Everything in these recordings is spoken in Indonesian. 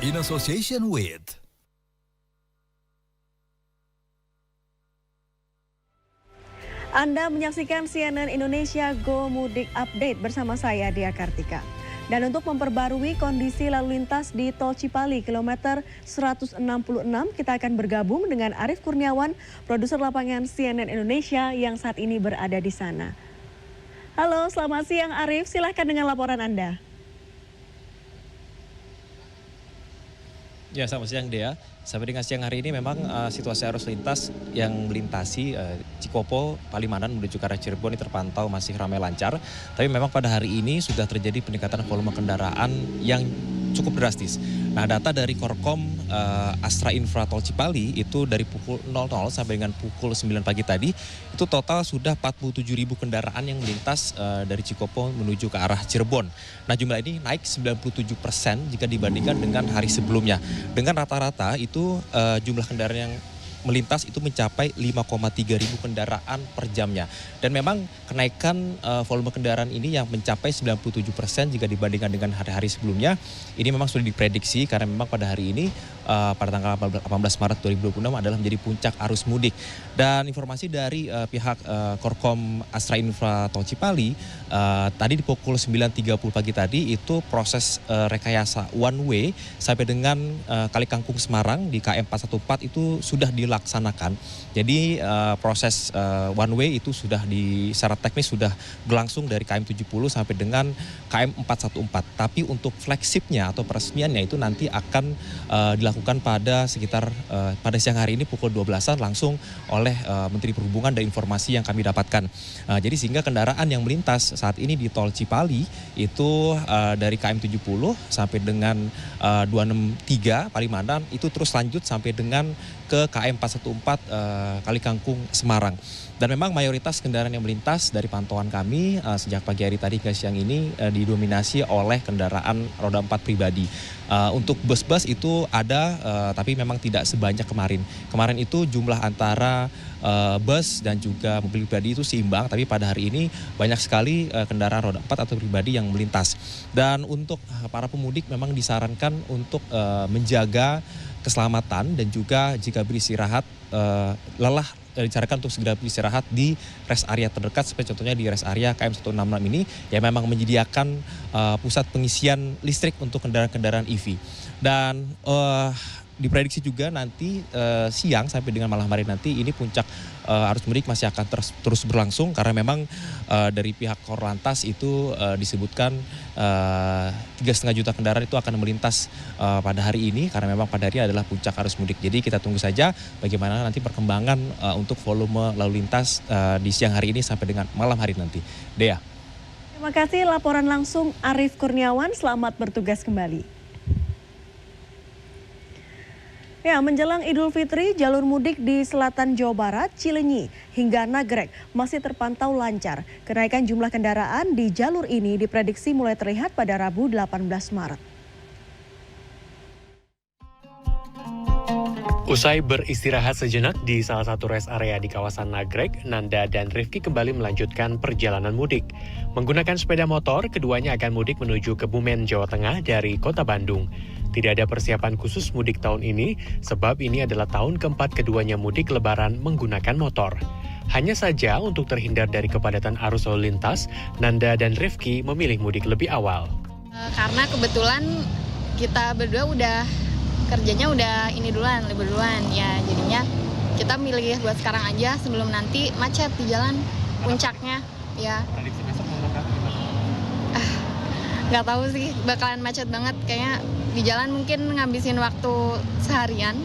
in association with Anda menyaksikan CNN Indonesia Go Mudik Update bersama saya Dia Kartika. Dan untuk memperbarui kondisi lalu lintas di Tol Cipali kilometer 166, kita akan bergabung dengan Arief Kurniawan, produser lapangan CNN Indonesia yang saat ini berada di sana. Halo, selamat siang Arief, silahkan dengan laporan Anda. Ya, selamat siang Dea. Sampai dengan siang hari ini memang situasi arus lintas yang melintasi Cikopo, Palimanan menuju ke arah Cirebon ini terpantau masih ramai lancar. Tapi memang pada hari ini sudah terjadi peningkatan volume kendaraan yang cukup drastis. Nah, data dari Korkom Astra Infra Tol Cipali itu dari pukul 00 sampai dengan pukul 9 pagi tadi itu total sudah 47.000 kendaraan yang melintas dari Cikopo menuju ke arah Cirebon. Nah, jumlah ini naik 97% jika dibandingkan dengan hari sebelumnya. Dengan rata-rata itu jumlah kendaraan yang melintas itu mencapai 5,3 ribu kendaraan per jamnya. Dan memang kenaikan volume kendaraan ini yang mencapai 97% jika dibandingkan dengan hari-hari sebelumnya. Ini memang sudah diprediksi karena memang pada hari ini pada tanggal 18 Maret 2026 adalah menjadi puncak arus mudik. Dan informasi dari pihak Korkom Astra Infra Tol Cipali tadi di pukul 9.30 pagi tadi itu proses rekayasa one way sampai dengan Kali Kangkung Semarang di KM 414 itu sudah dilaksanakan. Jadi proses one way itu sudah secara teknis sudah berlangsung dari KM 70 sampai dengan KM 414. Tapi untuk flagshipnya atau peresmiannya itu nanti akan dilakukan pada sekitar pada siang hari ini pukul 12-an langsung oleh Menteri Perhubungan dan informasi yang kami dapatkan. Jadi sehingga kendaraan yang melintas saat ini di Tol Cipali itu dari KM 70 sampai dengan 263 Palimanan itu terus lanjut sampai dengan ke KM 414 Kali Kangkung Semarang. Dan memang mayoritas kendaraan yang melintas dari pantauan kami sejak pagi hari tadi ke siang ini didominasi oleh kendaraan roda 4 pribadi. Untuk bus-bus itu ada tapi memang tidak sebanyak kemarin. Kemarin itu jumlah antara bus dan juga mobil pribadi itu seimbang, tapi pada hari ini banyak sekali kendaraan roda 4 atau pribadi yang melintas. Dan untuk para pemudik memang disarankan untuk menjaga keselamatan dan juga jika beristirahat lelah disarankan untuk segera beristirahat di rest area terdekat seperti contohnya di rest area KM 166 ini yang memang menyediakan pusat pengisian listrik untuk kendaraan-kendaraan EV. Dan diprediksi juga nanti siang sampai dengan malam hari nanti ini puncak arus mudik masih akan terus berlangsung karena memang dari pihak Korlantas itu disebutkan 3,5 juta kendaraan itu akan melintas pada hari ini karena memang pada hari ini adalah puncak arus mudik. Jadi kita tunggu saja bagaimana nanti perkembangan untuk volume lalu lintas di siang hari ini sampai dengan malam hari nanti. Dea. Terima kasih laporan langsung Arief Kurniawan, selamat bertugas kembali. Ya, menjelang Idul Fitri, jalur mudik di selatan Jawa Barat, Cileunyi hingga Nagreg masih terpantau lancar. Kenaikan jumlah kendaraan di jalur ini diprediksi mulai terlihat pada Rabu 18 Maret. Usai beristirahat sejenak di salah satu rest area di kawasan Nagreg, Nanda dan Rifki kembali melanjutkan perjalanan mudik. Menggunakan sepeda motor, keduanya akan mudik menuju Kebumen, Jawa Tengah dari kota Bandung. Tidak ada persiapan khusus mudik tahun ini, sebab ini adalah tahun keempat keduanya mudik lebaran menggunakan motor. Hanya saja untuk terhindar dari kepadatan arus lalu lintas, Nanda dan Rifki memilih mudik lebih awal. Karena kebetulan kita berdua kerjanya udah libur duluan ya, jadinya kita milih buat sekarang aja sebelum nanti macet di jalan puncaknya ya. Prediksi besok mau berangkat gimana? Nggak tahu sih, bakalan macet banget kayaknya di jalan, mungkin ngabisin waktu seharian.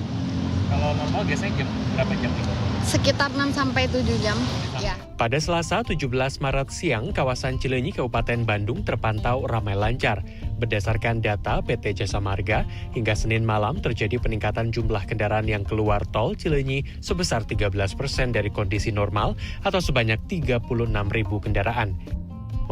Kalau normal biasanya jam berapa jam nih? Sekitar 6-7 jam ya. Pada Selasa 17 Maret siang, kawasan Cileunyi Kabupaten Bandung terpantau ramai lancar. Berdasarkan data PT Jasa Marga, hingga Senin malam terjadi peningkatan jumlah kendaraan yang keluar tol Cileunyi sebesar 13% dari kondisi normal atau sebanyak 36.000 kendaraan.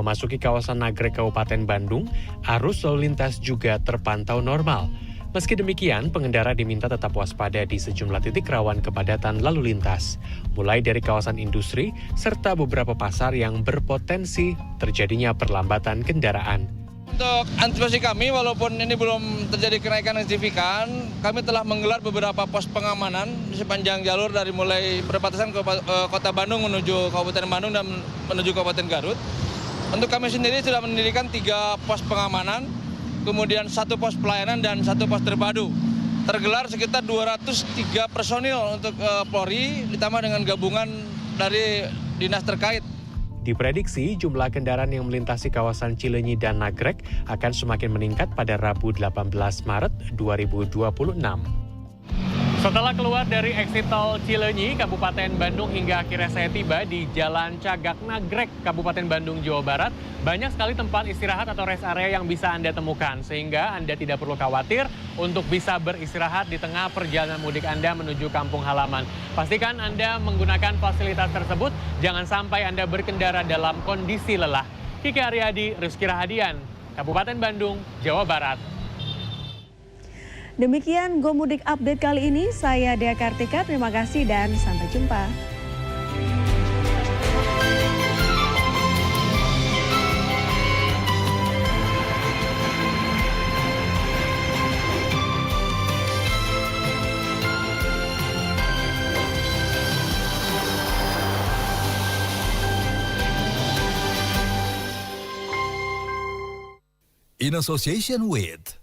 Memasuki kawasan Nagreg Kabupaten Bandung, arus lalu lintas juga terpantau normal. Meski demikian, pengendara diminta tetap waspada di sejumlah titik rawan kepadatan lalu lintas, mulai dari kawasan industri serta beberapa pasar yang berpotensi terjadinya perlambatan kendaraan. Untuk antisipasi kami, walaupun ini belum terjadi kenaikan yang signifikan, kami telah menggelar beberapa pos pengamanan di sepanjang jalur dari mulai perbatasan ke Kota Bandung menuju Kabupaten Bandung dan menuju Kabupaten Garut. Untuk kami sendiri sudah mendirikan 3 pos pengamanan, kemudian 1 pos pelayanan dan 1 pos terpadu. Tergelar sekitar 203 personil untuk Polri, ditambah dengan gabungan dari dinas terkait. Diprediksi jumlah kendaraan yang melintasi kawasan Cileunyi dan Nagrek akan semakin meningkat pada Rabu 18 Maret 2026. Setelah keluar dari eksit tol Cileunyi, Kabupaten Bandung hingga akhirnya saya tiba di Jalan Cagak Nagrek, Kabupaten Bandung, Jawa Barat, banyak sekali tempat istirahat atau rest area yang bisa Anda temukan, sehingga Anda tidak perlu khawatir untuk bisa beristirahat di tengah perjalanan mudik Anda menuju kampung halaman. Pastikan Anda menggunakan fasilitas tersebut, jangan sampai Anda berkendara dalam kondisi lelah. Kiki Aryadi, Rizky Rahadian, Kabupaten Bandung, Jawa Barat. Demikian Gomudik Update kali ini, saya Dea Kartika, terima kasih dan sampai jumpa. In association with